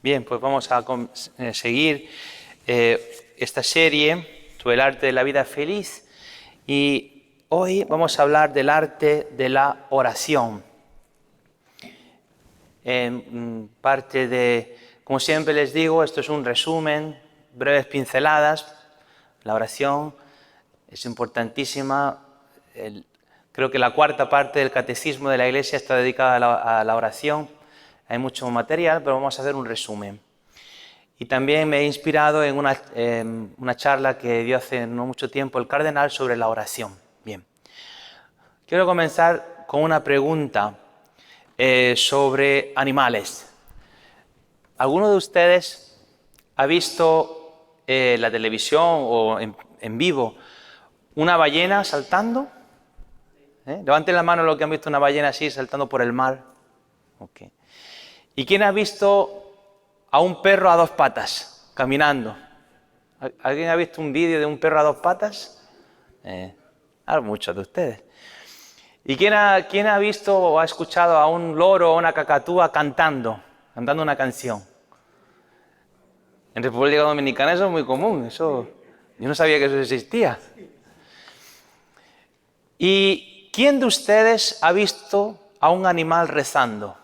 Bien, pues vamos a seguir esta serie sobre el arte de la vida feliz y hoy vamos a hablar del arte de la oración. En parte de, como siempre les digo, esto es un resumen, breves pinceladas. La oración es importantísima. Creo que la cuarta parte del catecismo de la Iglesia está dedicada a la oración. Hay mucho material, pero vamos a hacer un resumen. Y también me he inspirado en una charla que dio hace no mucho tiempo el cardenal sobre la oración. Bien. Quiero comenzar con una pregunta sobre animales. ¿Alguno de ustedes ha visto la televisión o en vivo una ballena saltando? Levanten la mano los que han visto una ballena así saltando por el mar. Okay. ¿Y quién ha visto a un perro a dos patas caminando? ¿Alguien ha visto un vídeo de un perro a dos patas? Muchos de ustedes. ¿Y quién ha visto o ha escuchado a un loro o una cacatúa cantando una canción? En República Dominicana eso es muy común. Yo no sabía que eso existía. ¿Y quién de ustedes ha visto a un animal rezando?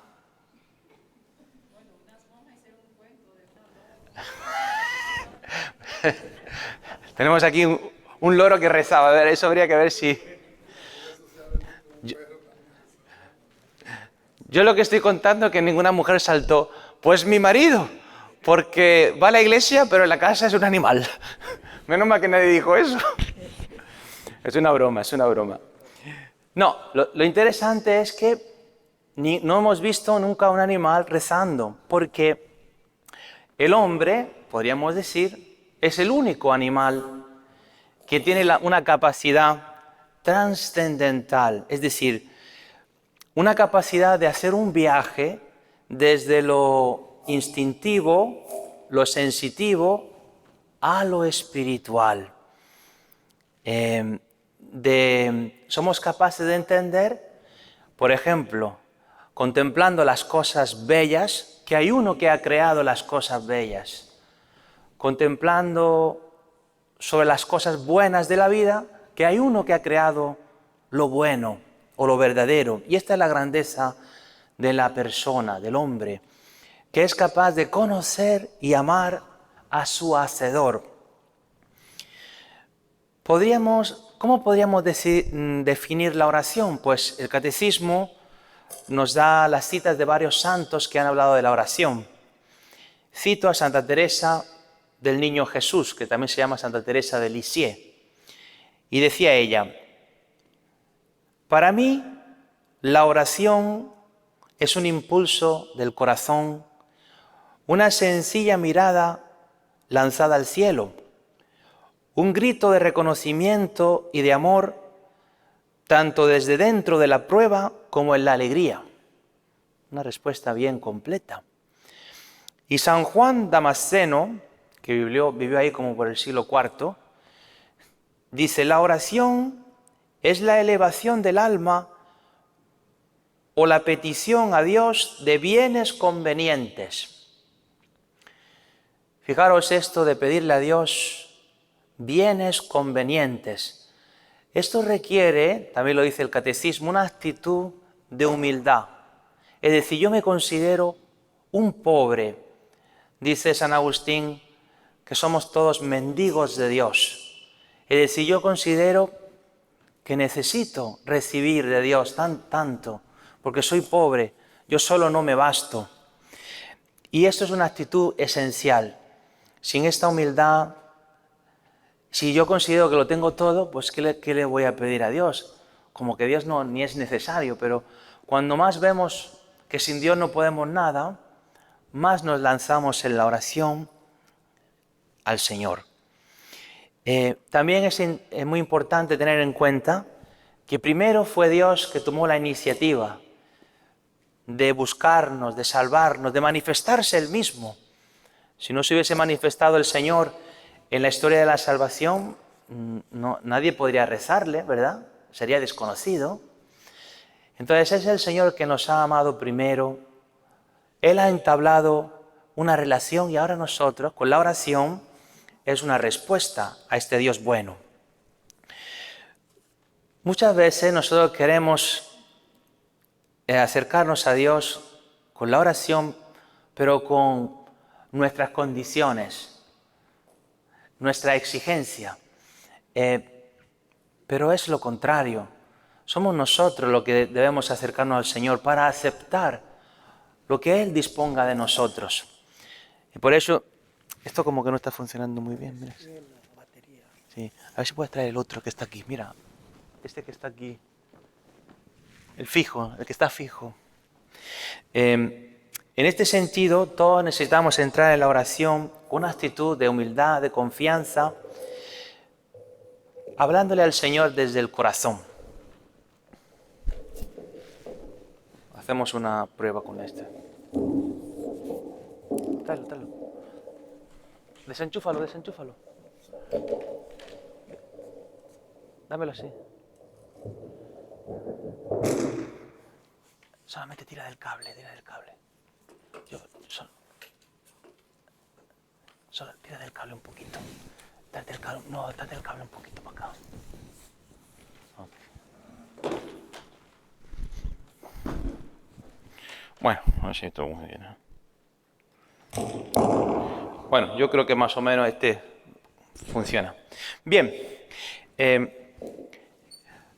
Tenemos aquí un loro que rezaba. A ver, eso habría que ver si... Yo lo que estoy contando es que ninguna mujer saltó. Pues mi marido, porque va a la iglesia, pero en la casa es un animal. Menos mal que nadie dijo eso. Es una broma, es una broma. No, lo interesante es que no hemos visto nunca un animal rezando, porque el hombre, podríamos decir, es el único animal que tiene una capacidad trascendental, es decir, una capacidad de hacer un viaje desde lo instintivo, lo sensitivo, a lo espiritual. Somos capaces de entender, por ejemplo, contemplando las cosas bellas, que hay uno que ha creado las cosas bellas, contemplando sobre las cosas buenas de la vida, que hay uno que ha creado lo bueno o lo verdadero. Y esta es la grandeza de la persona, del hombre, que es capaz de conocer y amar a su Hacedor. ¿Cómo podríamos definir la oración? Pues el catecismo nos da las citas de varios santos que han hablado de la oración. Cito a Santa Teresa del Niño Jesús, que también se llama Santa Teresa de Lisieux. Y decía ella: para mí, la oración es un impulso del corazón, una sencilla mirada lanzada al cielo, un grito de reconocimiento y de amor, tanto desde dentro de la prueba como en la alegría. Una respuesta bien completa. Y San Juan Damasceno, que vivió ahí como por el siglo IV, dice: la oración es la elevación del alma o la petición a Dios de bienes convenientes. Fijaros esto de pedirle a Dios bienes convenientes. Esto requiere, también lo dice el catecismo, una actitud de humildad. Es decir, yo me considero un pobre. Dice San Agustín que somos todos mendigos de Dios. Es decir, yo considero que necesito recibir de Dios tanto, porque soy pobre, yo solo no me basto. Y esto es una actitud esencial. Sin esta humildad, si yo considero que lo tengo todo, pues ¿qué le voy a pedir a Dios? Como que Dios ni es necesario, pero cuando más vemos que sin Dios no podemos nada, más nos lanzamos en la oración al Señor. También es muy importante tener en cuenta que primero fue Dios que tomó la iniciativa de buscarnos, de salvarnos, de manifestarse Él mismo. Si no se hubiese manifestado el Señor en la historia de la salvación, nadie podría rezarle, ¿verdad? Sería desconocido. Entonces es el Señor que nos ha amado primero. Él ha entablado una relación y ahora nosotros, con la oración, es una respuesta a este Dios bueno. Muchas veces nosotros queremos acercarnos a Dios con la oración, pero con nuestras condiciones, nuestra exigencia. Pero es lo contrario. Somos nosotros los que debemos acercarnos al Señor para aceptar lo que Él disponga de nosotros. Y por eso, esto como que no está funcionando muy bien. Mira. Sí. A ver si puedes traer el otro que está aquí. Mira, este que está aquí. El fijo, el que está fijo. En este sentido, todos necesitamos entrar en la oración con una actitud de humildad, de confianza, hablándole al Señor desde el corazón. Hacemos una prueba con este. Tráelo. Desenchúfalo. Dámelo así. Solamente tira del cable. Solo tira del cable un poquito. Date el cable un poquito para acá. Okay. Bueno, así todo muy bien. Bueno, yo creo que más o menos este funciona. Bien,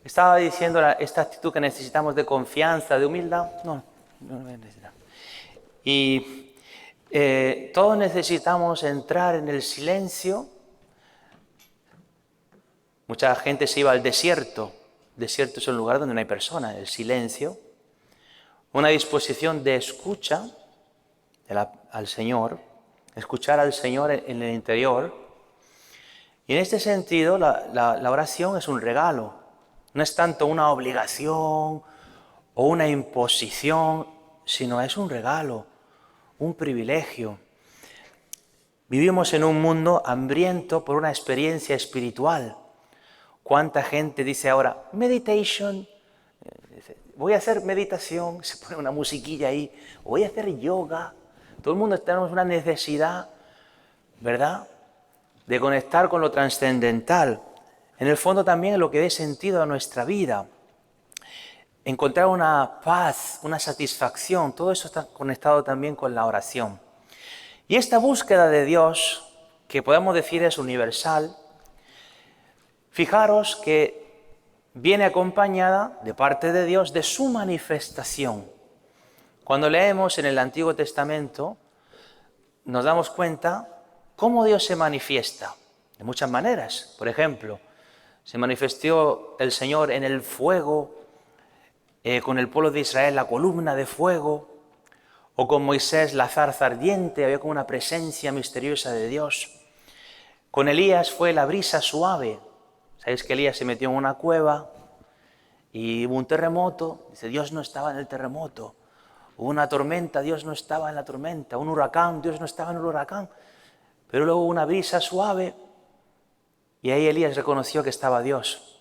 estaba diciendo esta actitud que necesitamos de confianza, de humildad. No necesitamos. Y todos necesitamos entrar en el silencio. Mucha gente se iba al desierto. El desierto es un lugar donde no hay personas, el silencio. Una disposición de escucha al Señor, escuchar al Señor en el interior. Y en este sentido, la oración es un regalo. No es tanto una obligación o una imposición, sino es un regalo, un privilegio. Vivimos en un mundo hambriento por una experiencia espiritual. ¿Cuánta gente dice ahora, meditation? Voy a hacer meditación, se pone una musiquilla ahí, voy a hacer yoga. Todo el mundo tenemos una necesidad, ¿verdad?, de conectar con lo trascendental. En el fondo también lo que dé sentido a nuestra vida. Encontrar una paz, una satisfacción, todo eso está conectado también con la oración. Y esta búsqueda de Dios, que podemos decir es universal, fijaros que viene acompañada de parte de Dios de su manifestación. Cuando leemos en el Antiguo Testamento, nos damos cuenta cómo Dios se manifiesta de muchas maneras. Por ejemplo, se manifestó el Señor en el fuego, con el pueblo de Israel la columna de fuego, o con Moisés la zarza ardiente, había como una presencia misteriosa de Dios. Con Elías fue la brisa suave. Sabéis que Elías se metió en una cueva y hubo un terremoto, dice, Dios no estaba en el terremoto. Hubo una tormenta, Dios no estaba en la tormenta. Un huracán, Dios no estaba en el huracán. Pero luego hubo una brisa suave y ahí Elías reconoció que estaba Dios.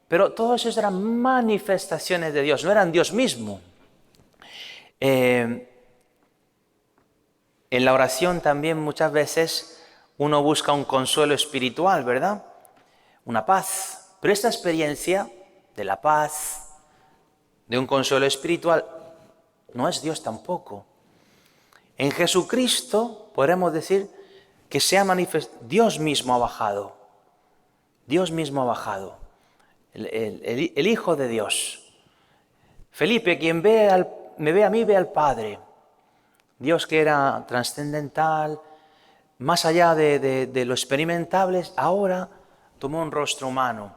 Pero todas esas eran manifestaciones de Dios, no eran Dios mismo. En la oración también muchas veces uno busca un consuelo espiritual, ¿verdad? Una paz. Pero esta experiencia de la paz, de un consuelo espiritual, no es Dios tampoco. En Jesucristo podemos decir que se ha manifestado, Dios mismo ha bajado. Dios mismo ha bajado. El Hijo de Dios. Felipe, quien me ve a mí, ve al Padre. Dios que era trascendental, más allá de lo experimentable, ahora tomó un rostro humano.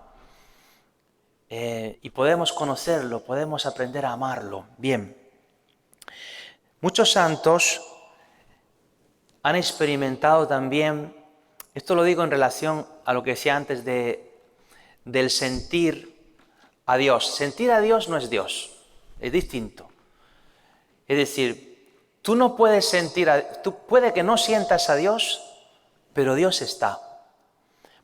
Y podemos conocerlo, podemos aprender a amarlo. Bien. Muchos santos han experimentado también, esto lo digo en relación a lo que decía antes del sentir a Dios. Sentir a Dios no es Dios, es distinto. Es decir, tú no puedes puede que no sientas a Dios, pero Dios está.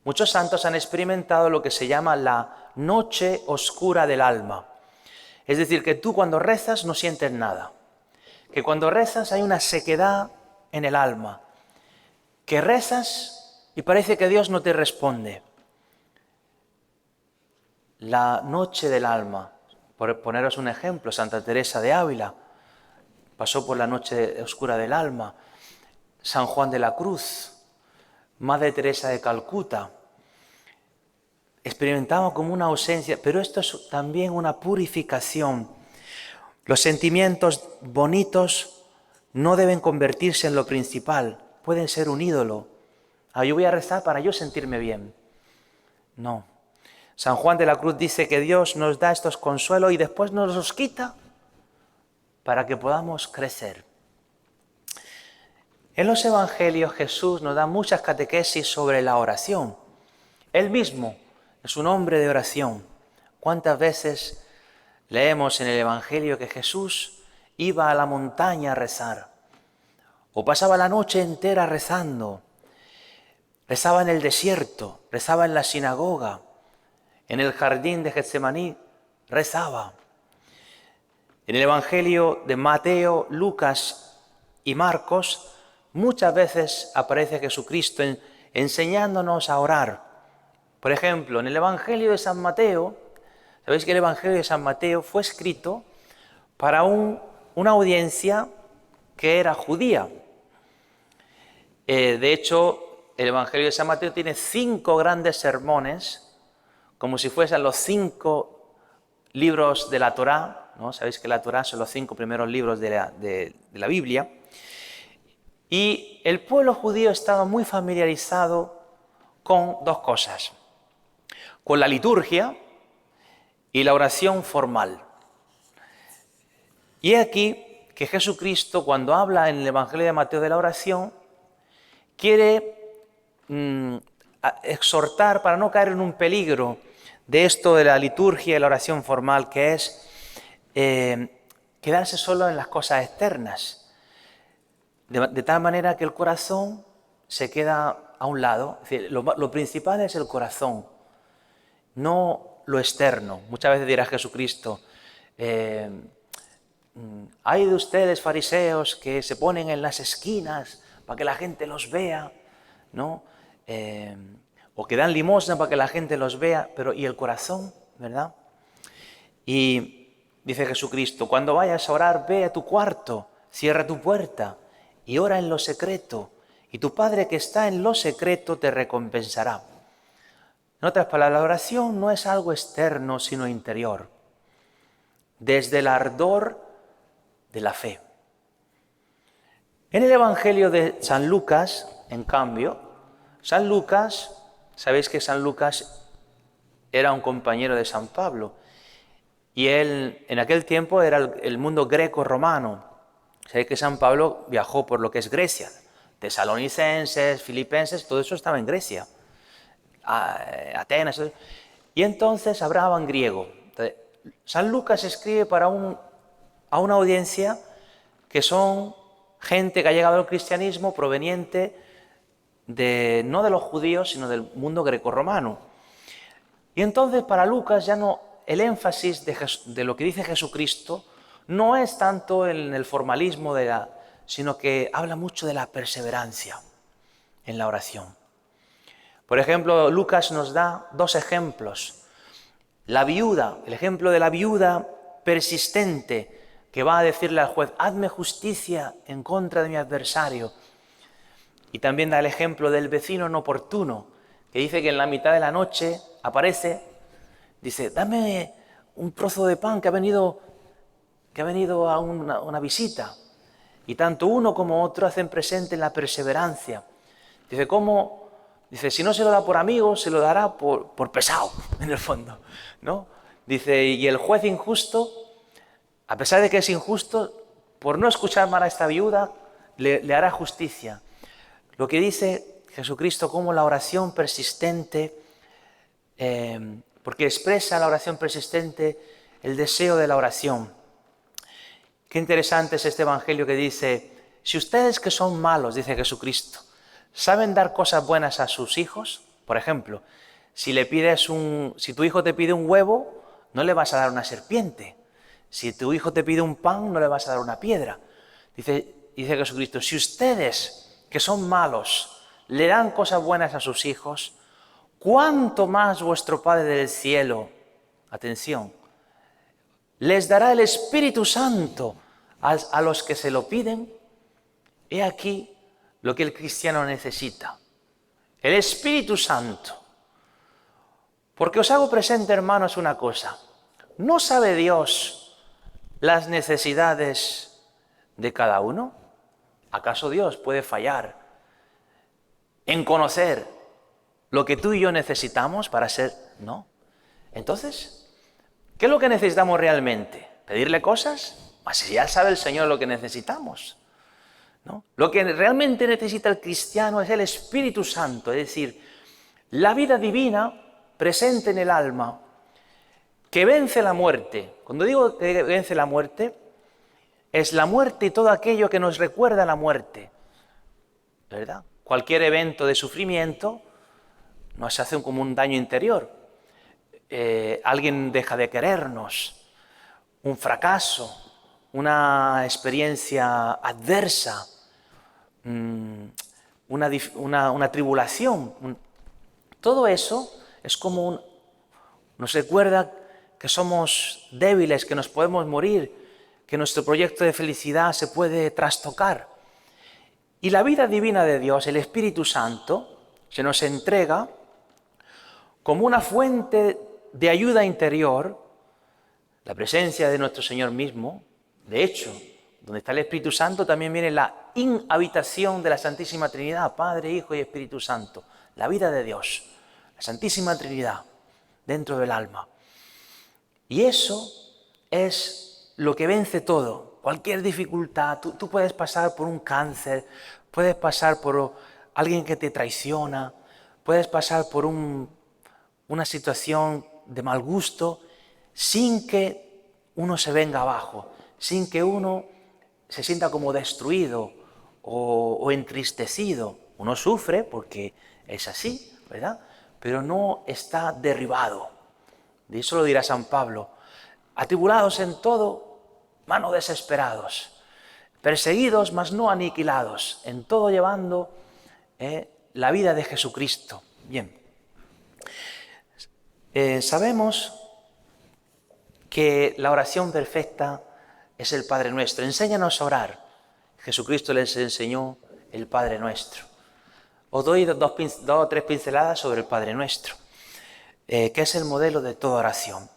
Muchos santos han experimentado lo que se llama la noche oscura del alma. Es decir, que tú cuando rezas no sientes nada. que cuando rezas hay una sequedad en el alma, que rezas y parece que Dios no te responde. La noche del alma, por poneros un ejemplo, Santa Teresa de Ávila pasó por la noche oscura del alma, San Juan de la Cruz, Madre Teresa de Calcuta, experimentamos como una ausencia, pero esto es también una purificación. Los sentimientos bonitos no deben convertirse en lo principal, pueden ser un ídolo. Yo voy a rezar para yo sentirme bien. No. San Juan de la Cruz dice que Dios nos da estos consuelos y después nos los quita para que podamos crecer. En los Evangelios Jesús nos da muchas catequesis sobre la oración. Él mismo es un hombre de oración. ¿Cuántas veces leemos en el Evangelio que Jesús iba a la montaña a rezar? O pasaba la noche entera rezando. Rezaba en el desierto, rezaba en la sinagoga, en el jardín de Getsemaní, rezaba. En el Evangelio de Mateo, Lucas y Marcos, muchas veces aparece Jesucristo enseñándonos a orar. Por ejemplo, en el Evangelio de San Mateo, sabéis que el Evangelio de San Mateo fue escrito para una audiencia que era judía. De hecho, el Evangelio de San Mateo tiene 5 grandes sermones, como si fuesen los 5 libros de la Torá, ¿no? Sabéis que la Torá son los 5 primeros libros de la Biblia. Y el pueblo judío estaba muy familiarizado con 2 cosas, con la liturgia y la oración formal. Y aquí que Jesucristo, cuando habla en el Evangelio de Mateo de la oración, quiere exhortar para no caer en un peligro de esto de la liturgia y la oración formal, que es quedarse solo en las cosas externas, de tal manera que el corazón se queda a un lado. Es decir, lo principal es el corazón, no lo externo. Muchas veces dirá Jesucristo, hay de ustedes fariseos que se ponen en las esquinas para que la gente los vea, ¿no? O que dan limosna para que la gente los vea, pero ¿y el corazón, verdad? Y dice Jesucristo, cuando vayas a orar, ve a tu cuarto, cierra tu puerta y ora en lo secreto, y tu Padre que está en lo secreto te recompensará. En otras palabras, la oración no es algo externo, sino interior, desde el ardor de la fe. En el Evangelio de San Lucas, en cambio, San Lucas, sabéis que San Lucas era un compañero de San Pablo, y él en aquel tiempo era el mundo greco-romano. Sabéis que San Pablo viajó por lo que es Grecia, tesalonicenses, filipenses, todo eso estaba en Grecia, Atenas, y entonces hablaban griego. Entonces, San Lucas escribe a una audiencia que son gente que ha llegado al cristianismo proveniente no de los judíos, sino del mundo grecorromano. Y entonces para Lucas ya no, el énfasis de lo que dice Jesucristo no es tanto en el formalismo, sino que habla mucho de la perseverancia en la oración. Por ejemplo, Lucas nos da 2 ejemplos. La viuda, el ejemplo de la viuda persistente que va a decirle al juez, hazme justicia en contra de mi adversario. Y también da el ejemplo del vecino inoportuno, que dice que en la mitad de la noche aparece, dice, dame un trozo de pan que ha venido a una visita. Y tanto uno como otro hacen presente en la perseverancia. Dice, ¿cómo? Dice, si no se lo da por amigo, se lo dará por pesado, en el fondo, ¿no? Dice, y el juez injusto, a pesar de que es injusto, por no escuchar mal a esta viuda, le hará justicia. Lo que dice Jesucristo como la oración persistente, porque expresa la oración persistente el deseo de la oración. Qué interesante es este evangelio que dice, si ustedes que son malos, dice Jesucristo, saben dar cosas buenas a sus hijos, por ejemplo, si tu hijo te pide un huevo, no le vas a dar una serpiente. Si tu hijo te pide un pan, no le vas a dar una piedra. Dice Jesucristo, si ustedes, que son malos, le dan cosas buenas a sus hijos, ¿cuánto más vuestro Padre del cielo, atención, les dará el Espíritu Santo a los que se lo piden? He aquí lo que el cristiano necesita, el Espíritu Santo. Porque os hago presente, hermanos, una cosa. ¿No sabe Dios las necesidades de cada uno? ¿Acaso Dios puede fallar en conocer lo que tú y yo necesitamos para ser? No. Entonces, ¿qué es lo que necesitamos realmente? ¿Pedirle cosas? Pues si ya sabe el Señor lo que necesitamos, ¿no? Lo que realmente necesita el cristiano es el Espíritu Santo, es decir, la vida divina presente en el alma, que vence la muerte. Cuando digo que vence la muerte, es la muerte y todo aquello que nos recuerda a la muerte, ¿verdad? Cualquier evento de sufrimiento nos hace como un daño interior. Alguien deja de querernos, un fracaso, una experiencia adversa, una tribulación. Todo eso es como nos recuerda que somos débiles, que nos podemos morir, que nuestro proyecto de felicidad se puede trastocar. Y la vida divina de Dios, el Espíritu Santo, se nos entrega como una fuente de ayuda interior, la presencia de nuestro Señor mismo. De hecho, donde está el Espíritu Santo también viene la inhabitación de la Santísima Trinidad, Padre, Hijo y Espíritu Santo, la vida de Dios, la Santísima Trinidad dentro del alma. Y eso es lo que vence todo, cualquier dificultad. Tú puedes pasar por un cáncer, puedes pasar por alguien que te traiciona, puedes pasar por una situación de mal gusto, sin que uno se venga abajo, sin que uno se sienta como destruido o entristecido. Uno sufre porque es así, ¿verdad? Pero no está derribado. De eso lo dirá San Pablo. Atribulados en todo, mas no desesperados. Perseguidos, mas no aniquilados. En todo llevando la vida de Jesucristo. Bien. Sabemos que la oración perfecta es el Padre Nuestro. Enséñanos a orar. Jesucristo les enseñó el Padre Nuestro. Os doy dos o tres pinceladas sobre el Padre Nuestro, que es el modelo de toda oración.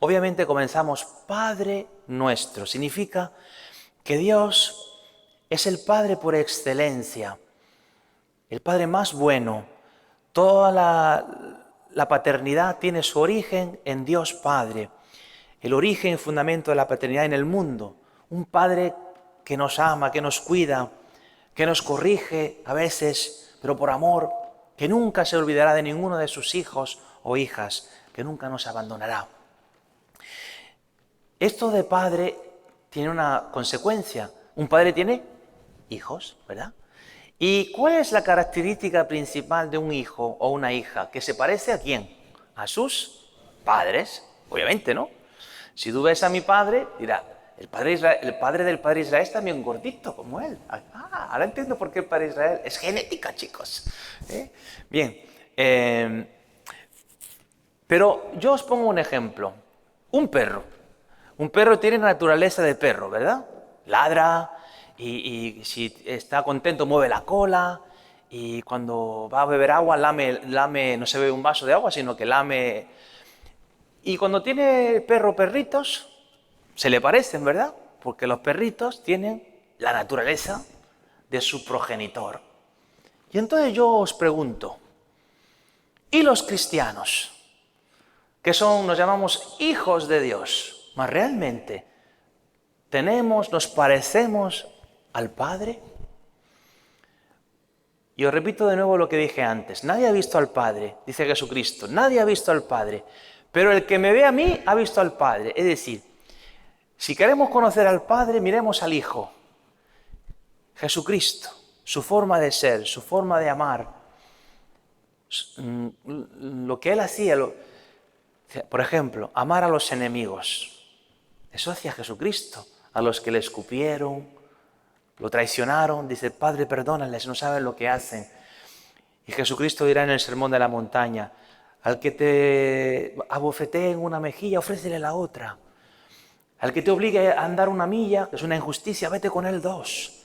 Obviamente comenzamos Padre Nuestro. Significa que Dios es el Padre por excelencia, el Padre más bueno. Toda la paternidad tiene su origen en Dios Padre. El origen y fundamento de la paternidad en el mundo. Un Padre que nos ama, que nos cuida, que nos corrige a veces, pero por amor, que nunca se olvidará de ninguno de sus hijos o hijas, que nunca nos abandonará. Esto de padre tiene una consecuencia. Un padre tiene hijos, ¿verdad? ¿Y cuál es la característica principal de un hijo o una hija? ¿Que se parece a quién? A sus padres, obviamente, ¿no? Si tú ves a mi padre, dirá, el padre del padre Israel es también gordito como él. Ahora entiendo por qué el padre Israel es genética, chicos. Bien, pero yo os pongo un ejemplo. Un perro. Un perro tiene naturaleza de perro, ¿verdad? Ladra y si está contento mueve la cola y cuando va a beber agua lame, no se bebe un vaso de agua, sino que lame. Y cuando tiene perritos, se le parecen, ¿verdad? Porque los perritos tienen la naturaleza de su progenitor. Y entonces yo os pregunto, ¿y los cristianos? Que nos llamamos hijos de Dios. ¿Mas realmente nos parecemos al Padre? Y os repito de nuevo lo que dije antes. Nadie ha visto al Padre, dice Jesucristo. Nadie ha visto al Padre. Pero el que me ve a mí ha visto al Padre. Es decir, si queremos conocer al Padre, miremos al Hijo. Jesucristo, su forma de ser, su forma de amar, lo que Él hacía. Por ejemplo, amar a los enemigos. Eso hacía Jesucristo, a los que le escupieron, lo traicionaron, dice, Padre, perdónales, no saben lo que hacen. Y Jesucristo dirá en el Sermón de la Montaña, al que te abofetee en una mejilla, ofrécele la otra. Al que te obligue a andar una milla, que es una injusticia, vete con él 2.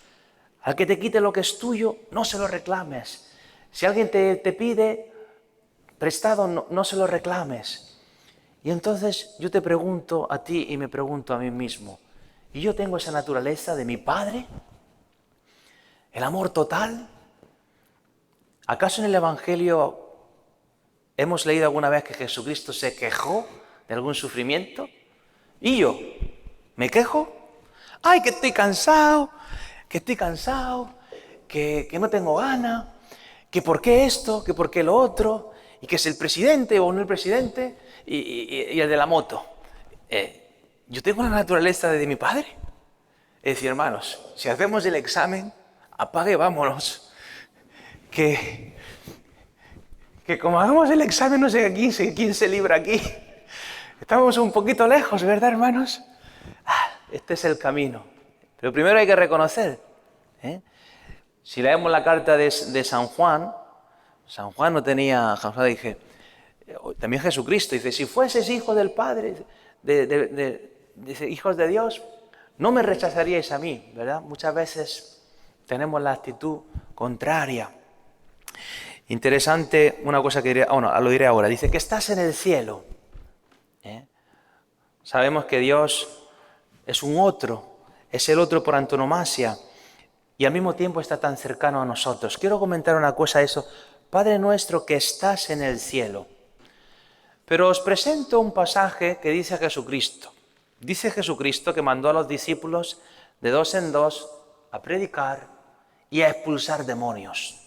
Al que te quite lo que es tuyo, no se lo reclames. Si alguien te pide prestado, no se lo reclames. Y entonces yo te pregunto a ti y me pregunto a mí mismo, ¿y yo tengo esa naturaleza de mi Padre? ¿El amor total? ¿Acaso en el Evangelio hemos leído alguna vez que Jesucristo se quejó de algún sufrimiento? ¿Y yo? ¿Me quejo? ¡Ay, que estoy cansado! Que no tengo ganas, que por qué esto, que por qué lo otro, y que es el presidente o no el presidente, y el de la moto. ¿Yo tengo la naturaleza de mi Padre? Es decir, hermanos, si hacemos el examen, apague, vámonos. Que como hagamos el examen, no sé quién se libra aquí. Estamos un poquito lejos, ¿verdad, hermanos? Este es el camino. Pero primero hay que reconocer. Si leemos la carta de San Juan no tenía, dije, también Jesucristo, dice, si fueses hijo del Padre, dice, hijos de Dios, no me rechazaríais a mí, ¿verdad? Muchas veces tenemos la actitud contraria. Interesante una cosa que diré, lo diré ahora, dice que estás en el cielo. Sabemos que Dios es un otro, es el otro por antonomasia y al mismo tiempo está tan cercano a nosotros. Quiero comentar una cosa a eso. Padre nuestro que estás en el cielo. Pero os presento un pasaje que dice Jesucristo. Dice Jesucristo que mandó a los discípulos de 2 en 2 a predicar y a expulsar demonios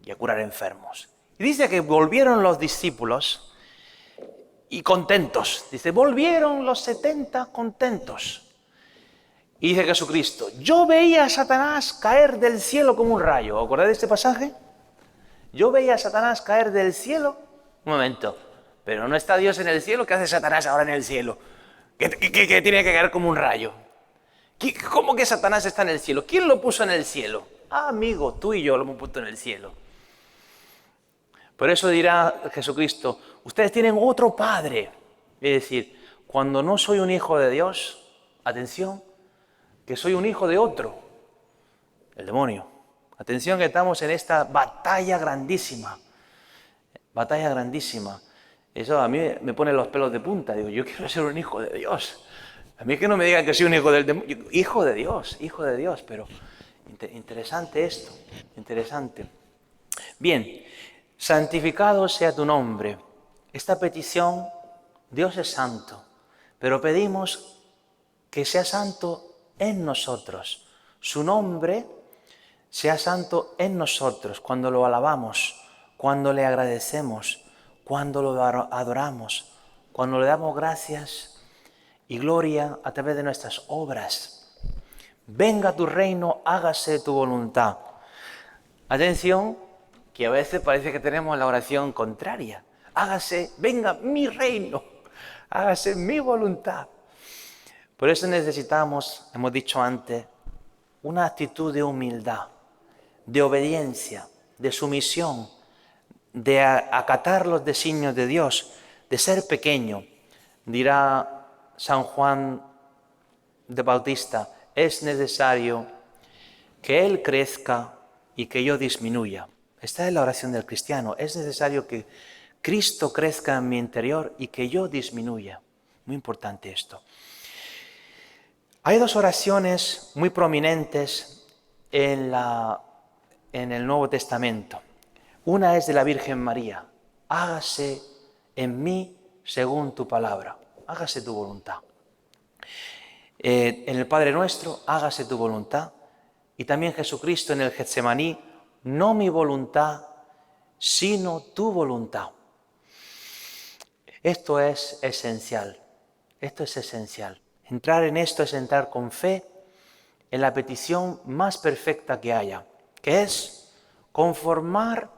y a curar enfermos. Y dice que volvieron los discípulos y contentos. Dice, volvieron los 70 contentos. Y dice Jesucristo, yo veía a Satanás caer del cielo como un rayo. ¿Os acordáis de este pasaje? Yo veía a Satanás caer del cielo. Un momento, pero no está Dios en el cielo. ¿Qué hace Satanás ahora en el cielo? Que tiene que caer como un rayo. ¿Cómo que Satanás está en el cielo? ¿Quién lo puso en el cielo? Amigo, tú y yo lo hemos puesto en el cielo. Por eso dirá Jesucristo, ustedes tienen otro Padre. Es decir, cuando no soy un hijo de Dios, atención, que soy un hijo de otro, el demonio. Atención que estamos en esta batalla grandísima. Batalla grandísima. Eso a mí me pone los pelos de punta. Digo, yo quiero ser un hijo de Dios. A mí que no me digan que soy un hijo del demonio. Hijo de Dios. Pero interesante esto, interesante. Bien, santificado sea tu nombre. Esta petición, Dios es santo, pero pedimos que sea santo en nosotros. Su nombre sea santo en nosotros cuando lo alabamos, cuando le agradecemos, cuando lo adoramos, cuando le damos gracias y gloria a través de nuestras obras. Venga tu reino, hágase tu voluntad. Atención, que a veces parece que tenemos la oración contraria. Venga mi reino, hágase mi voluntad. Por eso necesitamos, hemos dicho antes, una actitud de humildad, de obediencia, de sumisión, de acatar los designios de Dios, de ser pequeño. Dirá San Juan de Bautista, es necesario que Él crezca y que yo disminuya. Esta es la oración del cristiano. Es necesario que Cristo crezca en mi interior y que yo disminuya. Muy importante esto. Hay 2 oraciones muy prominentes en el Nuevo Testamento. Una es de la Virgen María. Hágase en mí según tu palabra. Hágase tu voluntad. En el Padre Nuestro, hágase tu voluntad. Y también Jesucristo en el Getsemaní, no mi voluntad, sino tu voluntad. Esto es esencial. Entrar en esto es entrar con fe en la petición más perfecta que haya, que es conformar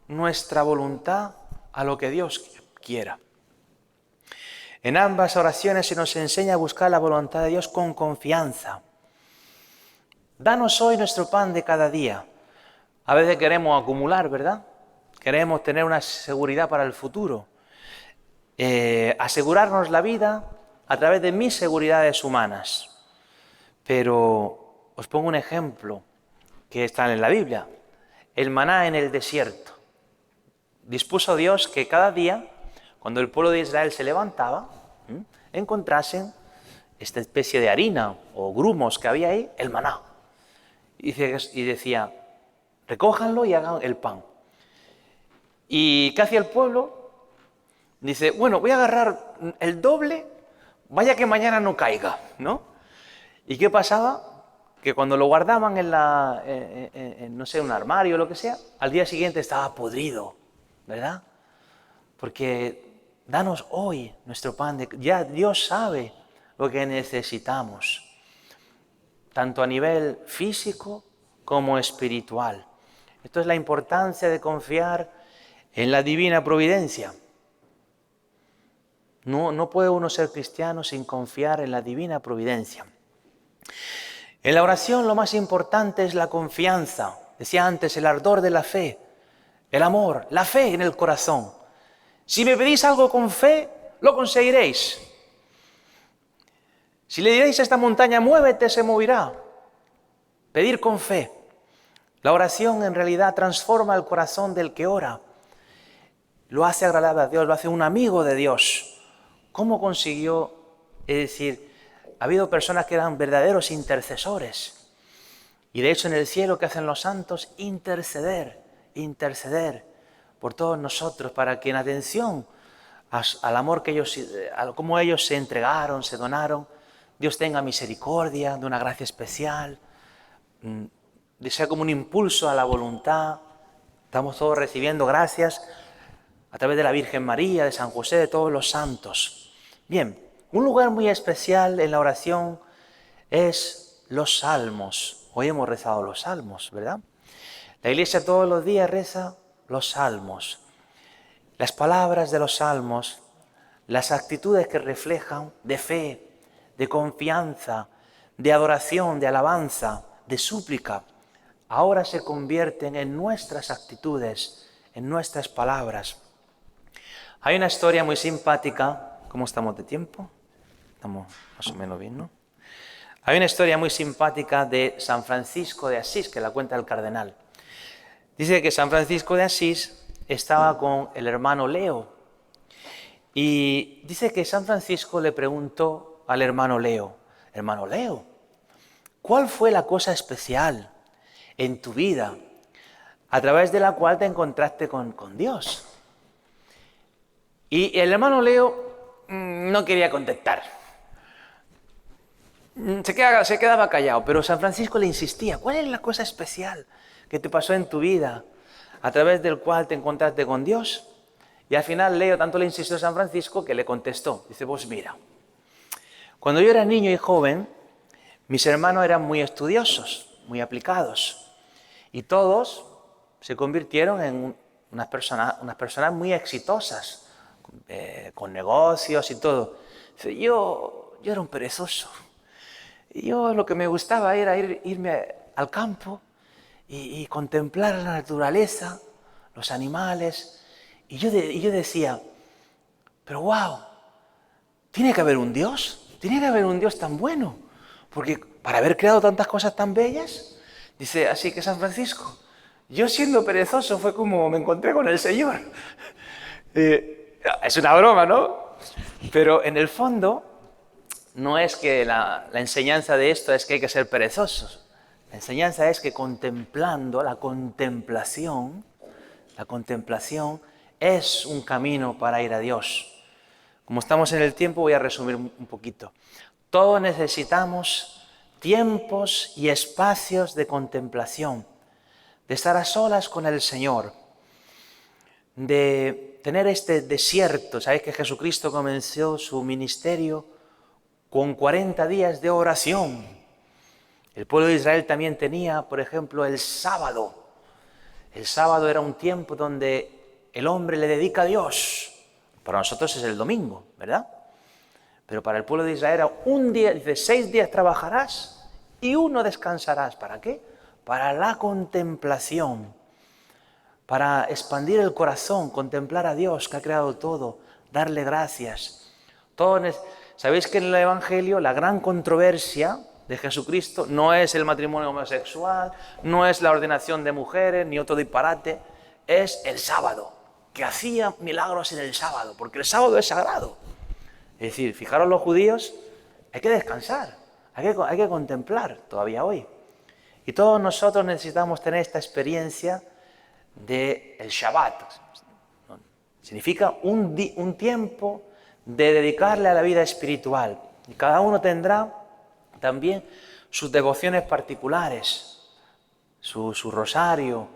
nuestra voluntad a lo que Dios quiera. En ambas oraciones se nos enseña a buscar la voluntad de Dios con confianza. danos hoy nuestro pan de cada día. A veces queremos acumular, ¿verdad? Queremos tener una seguridad para el futuro. Asegurarnos la vida a través de mis seguridades humanas. Pero os pongo un ejemplo que está en la Biblia. El maná en el desierto. Dispuso Dios que cada día, cuando el pueblo de Israel se levantaba, encontrasen esta especie de harina o grumos que había ahí, el maná. Y decía, recójanlo y hagan el pan. ¿Y qué hacía el pueblo? Dice, bueno, voy a agarrar el doble, vaya que mañana no caiga, ¿no? ¿Y qué pasaba? Que cuando lo guardaban no sé, un armario o lo que sea, al día siguiente estaba podrido, ¿verdad? Porque danos hoy nuestro pan, ya Dios sabe lo que necesitamos, tanto a nivel físico como espiritual. Esto es la importancia de confiar en la divina providencia. No puede uno ser cristiano sin confiar en la divina providencia. En la oración lo más importante es la confianza. Decía antes, el ardor de la fe, el amor, la fe en el corazón. Si me pedís algo con fe, lo conseguiréis. Si le diréis a esta montaña, muévete, se moverá. Pedir con fe. La oración en realidad transforma el corazón del que ora. Lo hace agradable a Dios, lo hace un amigo de Dios. ¿Cómo consiguió? Es decir, ha habido personas que eran verdaderos intercesores. Y de hecho en el cielo, ¿qué hacen los santos? Interceder por todos nosotros, para que en atención al amor que ellos, a cómo ellos se entregaron, se donaron, Dios tenga misericordia, de una gracia especial, sea como un impulso a la voluntad. Estamos todos recibiendo gracias a través de la Virgen María, de San José, de todos los santos. Bien, un lugar muy especial en la oración es los salmos. Hoy hemos rezado los salmos, ¿verdad? La Iglesia todos los días reza los salmos. Las palabras de los salmos, las actitudes que reflejan de fe, de confianza, de adoración, de alabanza, de súplica, ahora se convierten en nuestras actitudes, en nuestras palabras. Hay una historia muy simpática. ¿Cómo estamos de tiempo? Estamos más o menos bien, ¿no? Hay una historia muy simpática de San Francisco de Asís, que la cuenta el cardenal. Dice que San Francisco de Asís estaba con el hermano Leo. Y dice que San Francisco le preguntó al hermano Leo, ¿cuál fue la cosa especial en tu vida a través de la cual te encontraste con Dios? Y el hermano Leo no quería contestar. Se quedaba callado, pero San Francisco le insistía, ¿cuál es la cosa especial que te pasó en tu vida a través del cual te encontraste con Dios? Y al final Leo tanto le insistió a San Francisco que le contestó. Dice, pues mira, cuando yo era niño y joven, mis hermanos eran muy estudiosos, muy aplicados. Y todos se convirtieron en unas personas muy exitosas, con negocios y todo. Dice, yo era un perezoso. Y yo lo que me gustaba era irme al campo y contemplar la naturaleza, los animales. Y yo decía, pero wow, tiene que haber un Dios tan bueno, porque para haber creado tantas cosas tan bellas. Dice, así que San Francisco, yo siendo perezoso fue como me encontré con el Señor. Es una broma, ¿no? Pero en el fondo no es que la enseñanza de esto es que hay que ser perezosos. La enseñanza es que contemplando, la contemplación es un camino para ir a Dios. Como estamos en el tiempo, voy a resumir un poquito. Todos necesitamos tiempos y espacios de contemplación, de estar a solas con el Señor, de tener este desierto. Sabéis que Jesucristo comenzó su ministerio con 40 días de oración. El pueblo de Israel también tenía, por ejemplo, el sábado. El sábado era un tiempo donde el hombre le dedica a Dios. Para nosotros es el domingo, ¿verdad? Pero para el pueblo de Israel era un día, dice, 6 días trabajarás y uno descansarás. ¿Para qué? Para la contemplación, para expandir el corazón, contemplar a Dios que ha creado todo, darle gracias. Sabéis que en el Evangelio la gran controversia de Jesucristo no es el matrimonio homosexual, no es la ordenación de mujeres, ni otro disparate, es el sábado, que hacía milagros en el sábado, porque el sábado es sagrado. Es decir, fijaros los judíos, hay que descansar, hay que contemplar todavía hoy. Y todos nosotros necesitamos tener esta experiencia del Shabbat. Significa un tiempo de dedicarle a la vida espiritual. Y cada uno tendrá también sus devociones particulares, su rosario,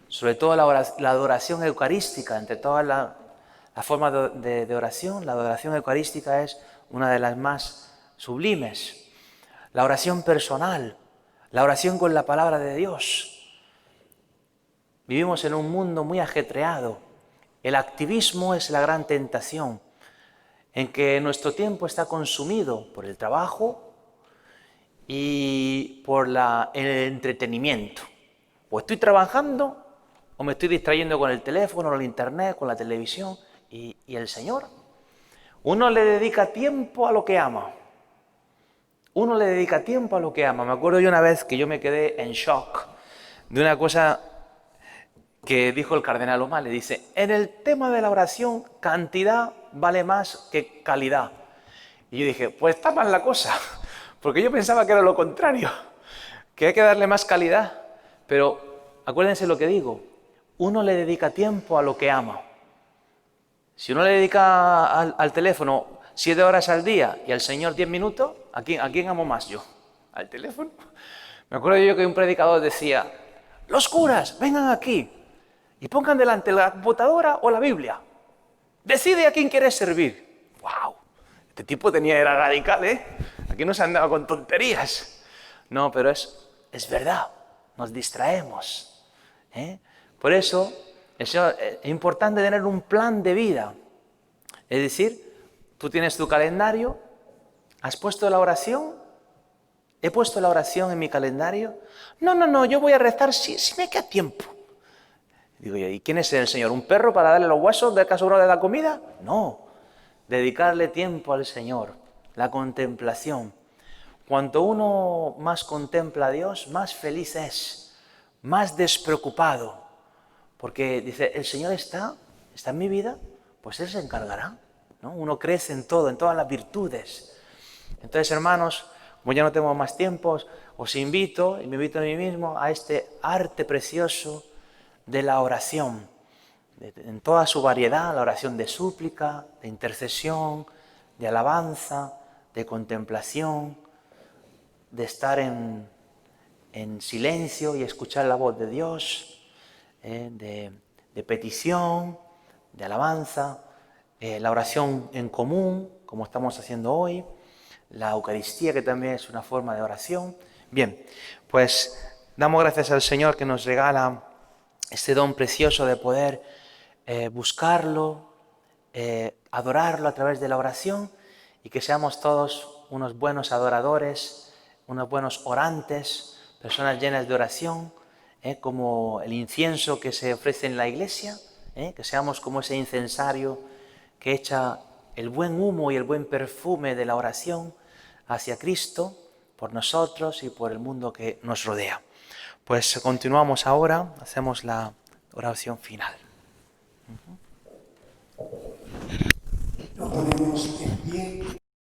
sobre todo la adoración eucarística. Entre todas las formas de oración, la adoración eucarística es una de las más sublimes. La oración personal, la oración con la palabra de Dios. Vivimos en un mundo muy ajetreado. El activismo es la gran tentación, en que nuestro tiempo está consumido por el trabajo y por el entretenimiento. O estoy trabajando o me estoy distrayendo con el teléfono, con el internet, con la televisión. ¿Y el Señor? Uno le dedica tiempo a lo que ama. Uno le dedica tiempo a lo que ama. Me acuerdo yo una vez que yo me quedé en shock de una cosa que dijo el cardenal O'Malley. Dice, en el tema de la oración, cantidad vale más que calidad. Y yo dije, pues está mal la cosa, porque yo pensaba que era lo contrario, que hay que darle más calidad. Pero acuérdense lo que digo, uno le dedica tiempo a lo que ama. Si uno le dedica al teléfono 7 horas al día y al Señor 10 minutos, ¿a quién amo más yo? ¿Al teléfono? Me acuerdo yo que un predicador decía, los curas, vengan aquí y pongan delante la computadora o la Biblia. Decide a quién quieres servir. ¡Wow! Este tipo era radical, ¿eh? Aquí no se andaba con tonterías. No, pero es verdad, nos distraemos, ¿eh? Por eso es importante tener un plan de vida. Es decir, tú tienes tu calendario, ¿has puesto la oración? ¿He puesto la oración en mi calendario? No, yo voy a rezar si me queda tiempo. Digo yo, ¿y quién es el Señor? ¿Un perro para darle los huesos del que ha sobrado de la comida? No, dedicarle tiempo al Señor, la contemplación. Cuanto uno más contempla a Dios, más feliz es, más despreocupado. Porque dice, el Señor está en mi vida, pues Él se encargará, ¿no? Uno crece en todo, en todas las virtudes. Entonces, hermanos, como ya no tengo más tiempo, os invito, y me invito a mí mismo, a este arte precioso de la oración, en toda su variedad, la oración de súplica, de intercesión, de alabanza, de contemplación, de estar en silencio y escuchar la voz de Dios, de petición, de alabanza, la oración en común, como estamos haciendo hoy, la Eucaristía, que también es una forma de oración. Bien, pues damos gracias al Señor que nos regala este don precioso de poder buscarlo, adorarlo a través de la oración, y que seamos todos unos buenos adoradores, unos buenos orantes, personas llenas de oración, como el incienso que se ofrece en la iglesia, que seamos como ese incensario que echa el buen humo y el buen perfume de la oración hacia Cristo, por nosotros y por el mundo que nos rodea. Pues continuamos ahora, hacemos la oración final. Nos ponemos en pie.